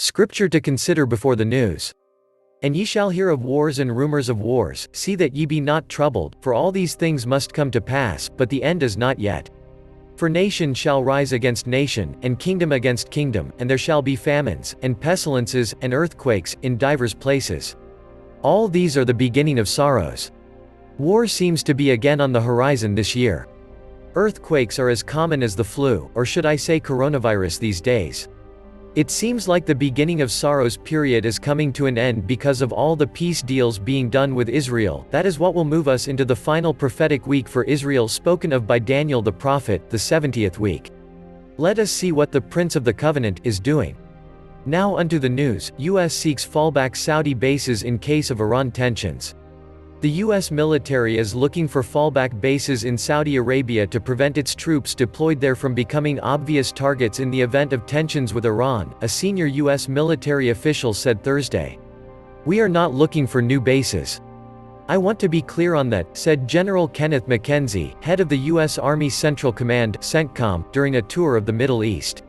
Scripture to consider before the news. And ye shall hear of wars and rumors of wars, see that ye be not troubled, for all these things must come to pass, but the end is not yet. For nation shall rise against nation, and kingdom against kingdom, and there shall be famines, and pestilences, and earthquakes, in divers places. All these are the beginning of sorrows. War seems to be again on the horizon this year. Earthquakes are as common as the flu, or should I say coronavirus these days. It seems like the beginning of sorrows period is coming to an end because of all the peace deals being done with Israel. That is what will move us into the final prophetic week for Israel spoken of by Daniel the prophet, the 70th week. Let us see what the Prince of the Covenant is doing. Now unto the news. U.S. seeks fallback Saudi bases in case of Iran tensions. The U.S. military is looking for fallback bases in Saudi Arabia to prevent its troops deployed there from becoming obvious targets in the event of tensions with Iran, a senior U.S. military official said Thursday. "We are not looking for new bases. I want to be clear on that," said General Kenneth McKenzie, head of the U.S. Army Central Command (CENTCOM), during a tour of the Middle East.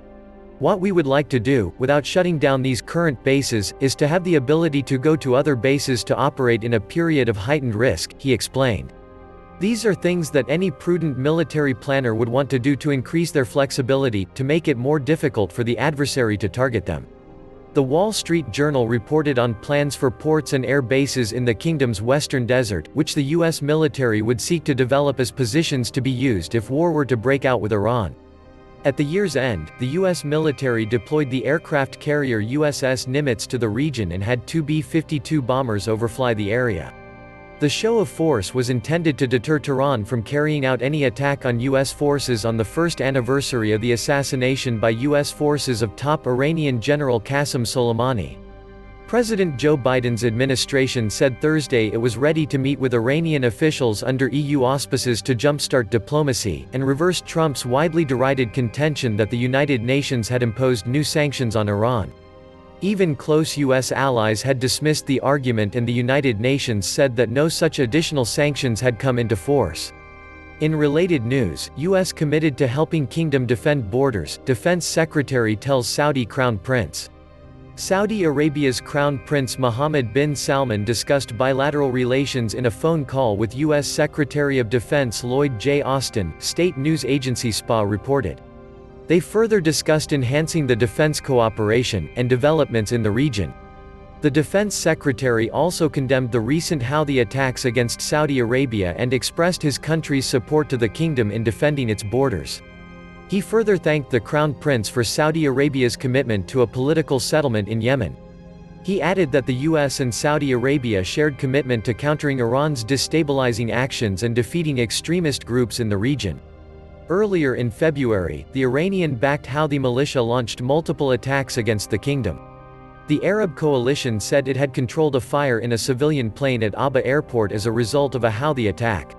"What we would like to do, without shutting down these current bases, is to have the ability to go to other bases to operate in a period of heightened risk," he explained. "These are things that any prudent military planner would want to do to increase their flexibility, to make it more difficult for the adversary to target them." The Wall Street Journal reported on plans for ports and air bases in the kingdom's western desert, which the U.S. military would seek to develop as positions to be used if war were to break out with Iran. At the year's end, the U.S. military deployed the aircraft carrier USS Nimitz to the region and had two B-52 bombers overfly the area. The show of force was intended to deter Tehran from carrying out any attack on U.S. forces on the first anniversary of the assassination by U.S. forces of top Iranian General Qasem Soleimani. President Joe Biden's administration said Thursday it was ready to meet with Iranian officials under EU auspices to jumpstart diplomacy, and reversed Trump's widely derided contention that the United Nations had imposed new sanctions on Iran. Even close U.S. allies had dismissed the argument, and the United Nations said that no such additional sanctions had come into force. In related news, U.S. committed to helping kingdom defend borders, Defense Secretary tells Saudi Crown Prince. Saudi Arabia's Crown Prince Mohammed bin Salman discussed bilateral relations in a phone call with U.S. Secretary of Defense Lloyd J. Austin, state news agency SPA reported. They further discussed enhancing the defense cooperation, and developments in the region. The defense secretary also condemned the recent Houthi attacks against Saudi Arabia and expressed his country's support to the kingdom in defending its borders. He further thanked the Crown Prince for Saudi Arabia's commitment to a political settlement in Yemen. He added that the US and Saudi Arabia shared commitment to countering Iran's destabilizing actions and defeating extremist groups in the region. Earlier in February, the Iranian-backed Houthi militia launched multiple attacks against the kingdom. The Arab coalition said it had controlled a fire in a civilian plane at Aba Airport as a result of a Houthi attack.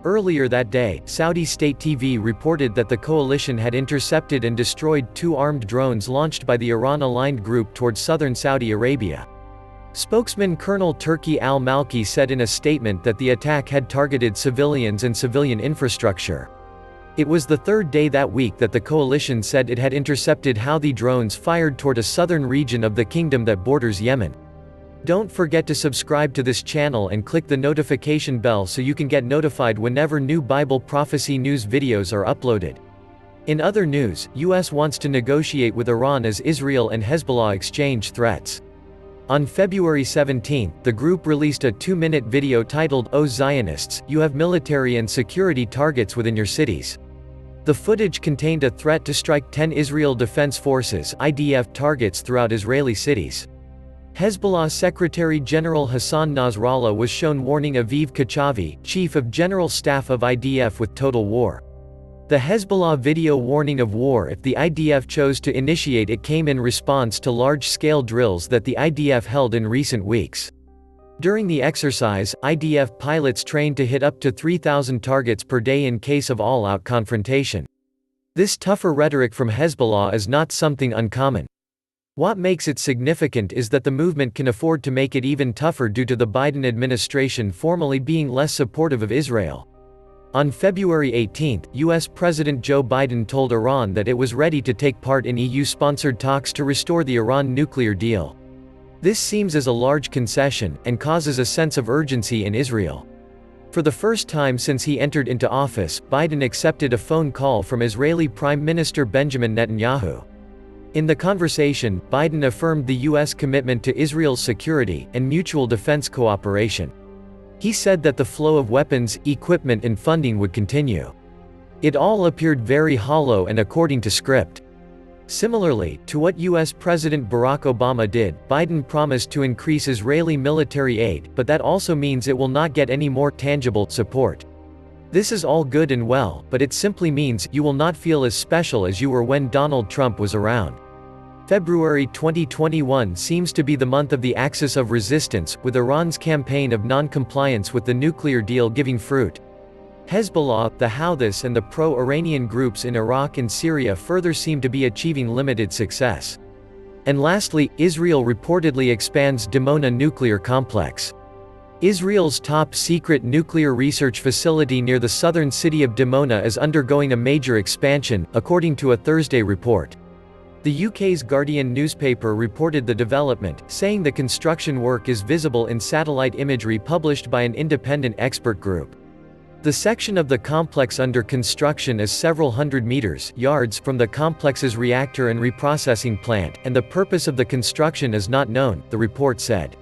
Earlier that day, Saudi state TV reported that the coalition had intercepted and destroyed two armed drones launched by the Iran-aligned group toward southern Saudi Arabia. Spokesman Colonel Turki al-Malki said in a statement that the attack had targeted civilians and civilian infrastructure. It was the third day that week that the coalition said it had intercepted Houthi drones fired toward a southern region of the kingdom that borders Yemen. Don't forget to subscribe to this channel and click the notification bell so you can get notified whenever new Bible prophecy news videos are uploaded. In other news, US wants to negotiate with Iran as Israel and Hezbollah exchange threats. On February 17, the group released a 2-minute video titled "O Zionists, you have military and security targets within your cities." The footage contained a threat to strike 10 Israel Defense Forces (IDF) targets throughout Israeli cities. Hezbollah Secretary General Hassan Nasrallah was shown warning Aviv Kachavi, Chief of General Staff of IDF, with total war. The Hezbollah video warning of war if the IDF chose to initiate it came in response to large-scale drills that the IDF held in recent weeks. During the exercise, IDF pilots trained to hit up to 3,000 targets per day in case of all-out confrontation. This tougher rhetoric from Hezbollah is not something uncommon. What makes it significant is that the movement can afford to make it even tougher due to the Biden administration formally being less supportive of Israel. On February 18, U.S. President Joe Biden told Iran that it was ready to take part in EU-sponsored talks to restore the Iran nuclear deal. This seems as a large concession, and causes a sense of urgency in Israel. For the first time since he entered into office, Biden accepted a phone call from Israeli Prime Minister Benjamin Netanyahu. In the conversation, Biden affirmed the U.S. commitment to Israel's security and mutual defense cooperation. He said that the flow of weapons, equipment and funding would continue. It all appeared very hollow and according to script. Similarly to what U.S. President Barack Obama did, Biden promised to increase Israeli military aid, but that also means it will not get any more tangible support. This is all good and well, but it simply means you will not feel as special as you were when Donald Trump was around. February 2021 seems to be the month of the axis of resistance, with Iran's campaign of non-compliance with the nuclear deal giving fruit. Hezbollah, the Houthis and the pro-Iranian groups in Iraq and Syria further seem to be achieving limited success. And lastly, Israel reportedly expands Dimona nuclear complex. Israel's top-secret nuclear research facility near the southern city of Dimona is undergoing a major expansion, according to a Thursday report. The UK's Guardian newspaper reported the development, saying the construction work is visible in satellite imagery published by an independent expert group. The section of the complex under construction is several hundred yards from the complex's reactor and reprocessing plant, and the purpose of the construction is not known, the report said.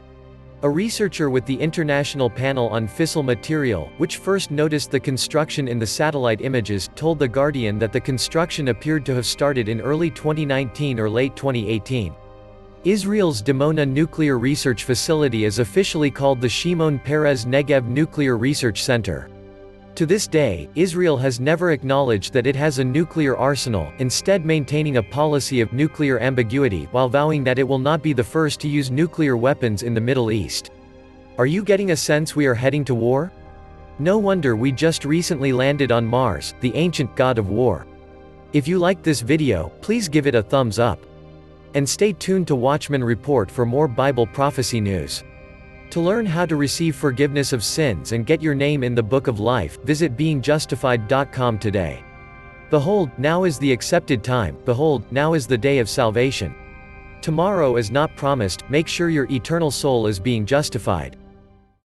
A researcher with the International Panel on Fissile Material, which first noticed the construction in the satellite images, told The Guardian that the construction appeared to have started in early 2019 or late 2018. Israel's Dimona Nuclear Research Facility is officially called the Shimon Peres Negev Nuclear Research Center. To this day, Israel has never acknowledged that it has a nuclear arsenal, instead maintaining a policy of nuclear ambiguity while vowing that it will not be the first to use nuclear weapons in the Middle East. Are you getting a sense we are heading to war? No wonder we just recently landed on Mars, the ancient god of war. If you liked this video, please give it a thumbs up. And stay tuned to Watchman Report for more Bible prophecy news. To learn how to receive forgiveness of sins and get your name in the book of life, visit beingjustified.com today. Behold, now is the accepted time, behold, now is the day of salvation. Tomorrow is not promised, make sure your eternal soul is being justified.